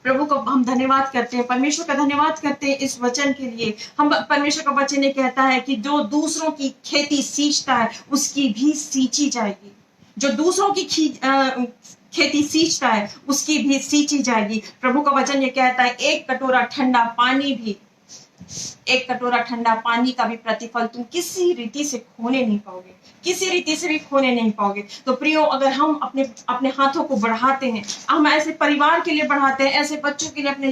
प्रभु को हम धन्यवाद करते हैं, परमेश्वर का धन्यवाद करते हैं इस वचन के लिए। हम परमेश्वर का वचन ये कहता है कि जो दूसरों की खेती सींचता है उसकी भी सींची जाएगी। जो दूसरों की खेती सींचता है उसकी भी सींची जाएगी। प्रभु का वचन ये कहता है एक कटोरा ठंडा पानी का भी प्रतिफल तुम किसी रीति से खोने नहीं पाओगे, किसी रीति से भी खोने नहीं पाओगे। तो प्रियो, अगर हम अपने हाथों को बढ़ाते हैं, हम ऐसे परिवार के लिए बढ़ाते हैं, ऐसे बच्चों के लिए अपने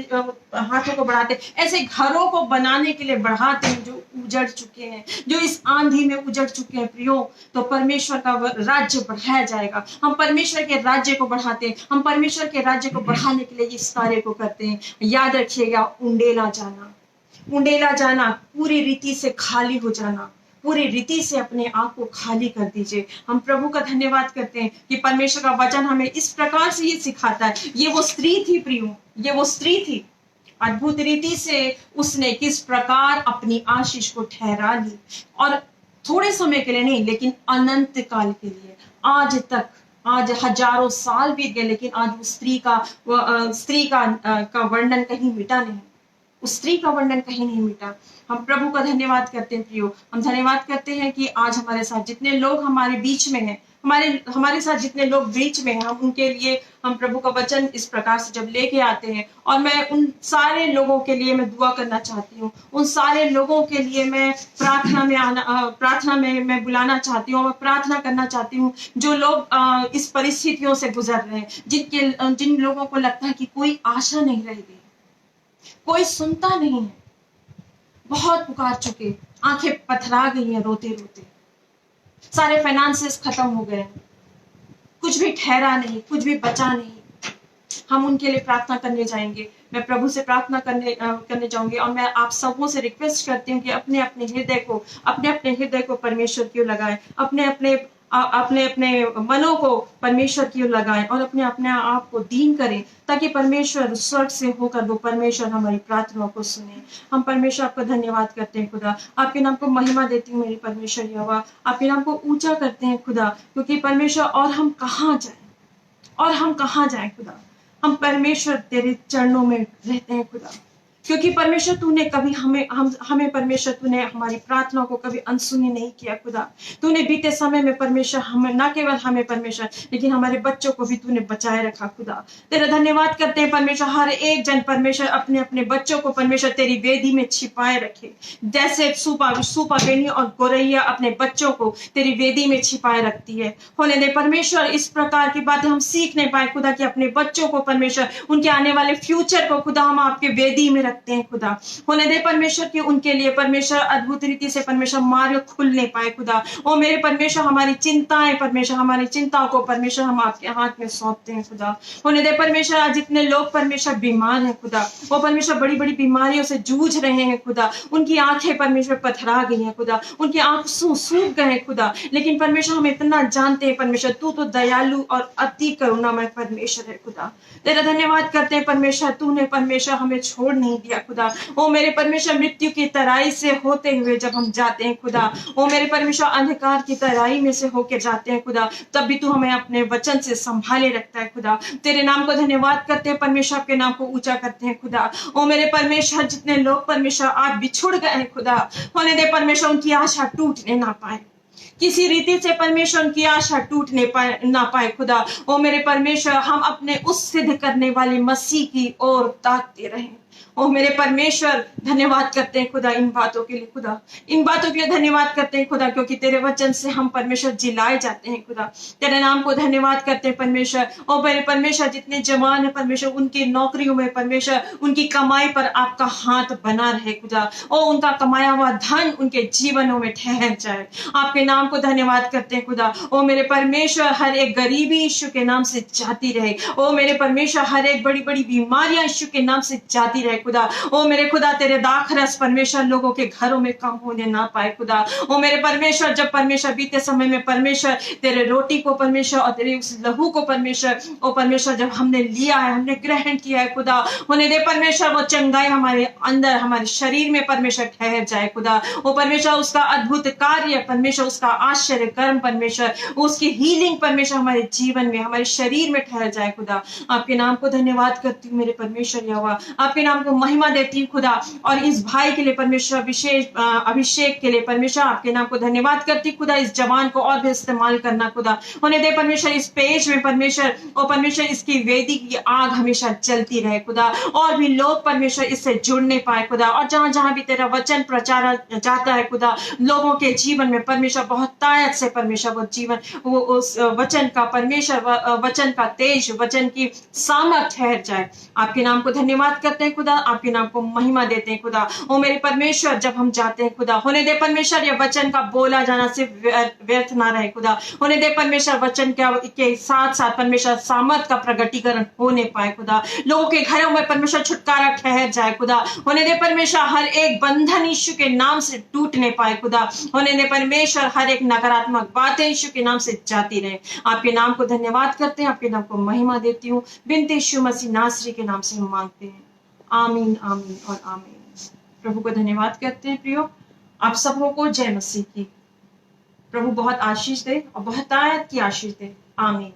हाथों को बढ़ाते हैं, ऐसे घरों को बनाने के लिए बढ़ाते हैं जो उजड़ चुके हैं, जो इस आंधी में उजड़ चुके हैं प्रियो, तो परमेश्वर का राज्य बढ़ाया जाएगा। हम परमेश्वर के राज्य को बढ़ाते हैं, हम परमेश्वर के राज्य को बढ़ाने के लिए इस कार्य को करते हैं। याद रखिएगा, उंडेला जाना, पूरी रीति से खाली हो जाना, पूरी रीति से अपने आप को खाली कर दीजिए। हम प्रभु का धन्यवाद करते हैं कि परमेश्वर का वचन हमें इस प्रकार से ये सिखाता है। ये वो स्त्री थी प्रियो, ये वो स्त्री थी, अद्भुत रीति से उसने किस प्रकार अपनी आशीष को ठहरा ली, और थोड़े समय के लिए नहीं, लेकिन अनंत काल के लिए। आज हजारों साल बीत गए, लेकिन आज वो स्त्री का वर्णन कहीं मिटा नहीं, उस स्त्री का वर्णन कहीं नहीं मिटा। हम प्रभु का धन्यवाद करते हैं प्रियो, हम धन्यवाद करते हैं कि आज हमारे साथ जितने लोग हमारे बीच में हैं, हमारे साथ जितने लोग बीच में हैं, हम उनके लिए हम प्रभु का वचन इस प्रकार से जब लेके आते हैं, और मैं उन सारे लोगों के लिए मैं दुआ करना चाहती हूँ, उन सारे लोगों के लिए मैं प्रार्थना में मैं बुलाना चाहती हूँ, मैं प्रार्थना करना चाहती हूँ जो लोग इस परिस्थितियों से गुजर रहे हैं, जिन लोगों को लगता है कि कोई आशा नहीं रह गई, कोई सुनता नहीं है, बहुत पुकार चुके, आंखें पथरा गई हैं रोते रोते, सारे फाइनेंसेस खत्म हो गए, कुछ भी ठहरा नहीं, कुछ भी बचा नहीं। हम उनके लिए प्रार्थना करने जाएंगे, मैं प्रभु से प्रार्थना करने जाऊंगी, और मैं आप सबों से रिक्वेस्ट करती हूँ कि अपने अपने हृदय को परमेश्वर की ओर लगाएं, अपने मनों को परमेश्वर की ओर लगाएं, और अपने आप को दीन करें, ताकि परमेश्वर स्वर्ग से होकर वो परमेश्वर हमारी प्रार्थनाओं को सुने। हम परमेश्वर आपका धन्यवाद करते हैं खुदा, आपके नाम को महिमा देती हूँ मेरी परमेश्वर यहोवा, आपके नाम को ऊंचा करते हैं खुदा, क्योंकि परमेश्वर और हम कहाँ जाएं खुदा, हम परमेश्वर तेरे चरणों में रहते हैं खुदा, क्योंकि परमेश्वर तूने कभी हमें परमेश्वर तूने हमारी प्रार्थना को कभी अनसुनी नहीं किया खुदा। तूने बीते समय में परमेश्वर हमें, न केवल हमें परमेश्वर, लेकिन हमारे बच्चों को भी तूने बचाए रखा खुदा। तेरा धन्यवाद करते हैं परमेश्वर, हर एक जन परमेश्वर अपने अपने बच्चों को परमेश्वर तेरी वेदी में छिपाए रखे, जैसे सूपा बेनी और गोरैया अपने बच्चों को तेरी वेदी में छिपाए रखती है। होने दे परमेश्वर इस प्रकार की बातें हम सीख नहीं पाए खुदा, कि अपने बच्चों को परमेश्वर, उनके आने वाले फ्यूचर को खुदा हम आपके वेदी में रखते हैं खुदा। होने दे परमेश्वर की उनके लिए परमेश्वर अद्भुत रीति से परमेश्वर मार्ग खुलने पाए खुदा। ओ मेरे परमेश्वर हमारी चिंताएं परमेश्वर, हमारी चिंताओं को परमेश्वर हम आपके हाथ में सौंपते हैं खुदा। होने दे परमेश्वर आज जितने लोग परमेश्वर बीमार हैं खुदा, वो परमेश्वर बड़ी बड़ी बीमारियों से जूझ रहे हैं खुदा, उनकी आंखें परमेश्वर पथरा गई हैं खुदा, उनकी आंसू सूख गए हैं खुदा, लेकिन परमेश्वर हम इतना जानते हैं परमेश्वर तू तो दयालु और अति करुणामय परमेश्वर है खुदा। तेरा धन्यवाद करते हैं परमेश्वर, तूने परमेश्वर हमें छोड़ नहीं दिया खुदा। ओ मेरे परमेश्वर मृत्यु की तराई से होते हुए जब हम जाते हैं खुदा, ओ मेरे परमेश्वर अंधकार की तराई में से होकर जाते हैं खुदा, तब भी तू हमें अपने वचन से संभाले रखता है खुदा। तेरे नाम को धन्यवाद करते हैं परमेश्वर, आपके नाम को ऊंचा करते हैं खुदा। ओ मेरे परमेश्वर जितने लोग परमेश्वर आज बिछुड़ गए हैं खुदा, होने दे परमेश्वर उनकी आशा टूटने ना पाए, किसी रीति से परमेश्वर उनकी आशा टूटने ना पाए खुदा। ओ मेरे परमेश्वर हम अपने उस सिद्ध करने वाले मसीह की ओर ताकते रहें। ओ मेरे परमेश्वर धन्यवाद करते हैं खुदा इन बातों के लिए खुदा, इन बातों के लिए धन्यवाद करते हैं खुदा, क्योंकि तेरे वचन से हम परमेश्वर जिलाए जाते हैं खुदा। तेरे नाम को धन्यवाद करते हैं परमेश्वर। ओ मेरे परमेश्वर जितने जवान है परमेश्वर उनकी नौकरियों में परमेश्वर उनकी कमाई पर आपका हाथ बना रहे खुदा। ओ उनका कमाया हुआ धन उनके जीवनों में ठहर जाए, आपके नाम को धन्यवाद करते हैं खुदा। ओ मेरे परमेश्वर हर एक गरीबी यीशु के नाम से जाती रहे। ओ मेरे परमेश्वर हर एक बड़ी बड़ी बीमारियां यीशु के नाम से जाती रहे खुदा। ओ मेरे खुदा तेरे दाखरस परमेश्वर लोगों के घरों में कम होने ना पाए खुदा। ओ मेरे परमेश्वर जब परमेश्वर बीते समय में परमेश्वर तेरे रोटी को परमेश्वर और तेरे उस लहू को परमेश्वर ओ परमेश्वर जब हमने लिया है, हमने ग्रहण किया है खुदा, होने दे परमेश्वर वो चंगाई हमारे अंदर हमारे शरीर में परमेश्वर ठहर जाए खुदा। ओ परमेश्वर उसका अद्भुत कार्य परमेश्वर, उसका आश्चर्य कर्म परमेश्वर, उसकी हीलिंग परमेश्वर हमारे जीवन में हमारे शरीर में ठहर जाए खुदा। आपके नाम को धन्यवाद करती हूँ मेरे परमेश्वर यहोवा, आपके नाम को महिमा देती हूँ खुदा। और इस भाई के लिए परमेश्वर विशेष अभिषेक के लिए परमेश्वर आपके नाम को धन्यवाद करती हूँ खुदा। इस जवान को और भी इस्तेमाल करना खुदा, होने दे परमेश्वर इस पेज में परमेश्वर और परमेश्वर इसकी वेदी की आग हमेशा चलती रहे खुदा, और भी लोग परमेश्वर इससे जुड़ने पाए खुदा। और जहां जहां भी तेरा वचन प्रचार जाता है खुदा, लोगों के जीवन में परमेश्वर बहुत ताकत से परमेश्वर वो जीवन वो उस वचन का परमेश्वर वचन का तेज वचन की सामर्थ ठहर जाए। आपके नाम को धन्यवाद करते हैं खुदा, आपके नाम को महिमा देते हैं खुदा। ओ मेरे परमेश्वर जब हम जाते हैं खुदा, होने दे परमेश्वर ये वचन का बोला जाना सिर्फ व्यर्थ ना रहे खुदा, होने दे परमेश्वर वचन के साथ साथ परमेश्वर सामर्थ का प्रगटीकरण होने पाए खुदा। लोगों के घरों में परमेश्वर छुटकारा ठहर जाए खुदा, होने दे परमेश्वर हर एक बंधन यीशु के नाम से टूटने पाए खुदा, होने दे परमेश्वर हर एक नकारात्मक बातें यीशु के नाम से जाती रहे। आपके नाम को धन्यवाद करते हैं, आपके नाम को महिमा देती हूँ, बिनते यीशु मसीह नासरी के नाम से हम मांगते हैं, आमीन आमीन और आमीन। प्रभु को धन्यवाद करते हैं प्रियो, आप सबों को जय मसीह की। प्रभु बहुत आशीष दे और बहुत आयत की आशीष दे, आमीन।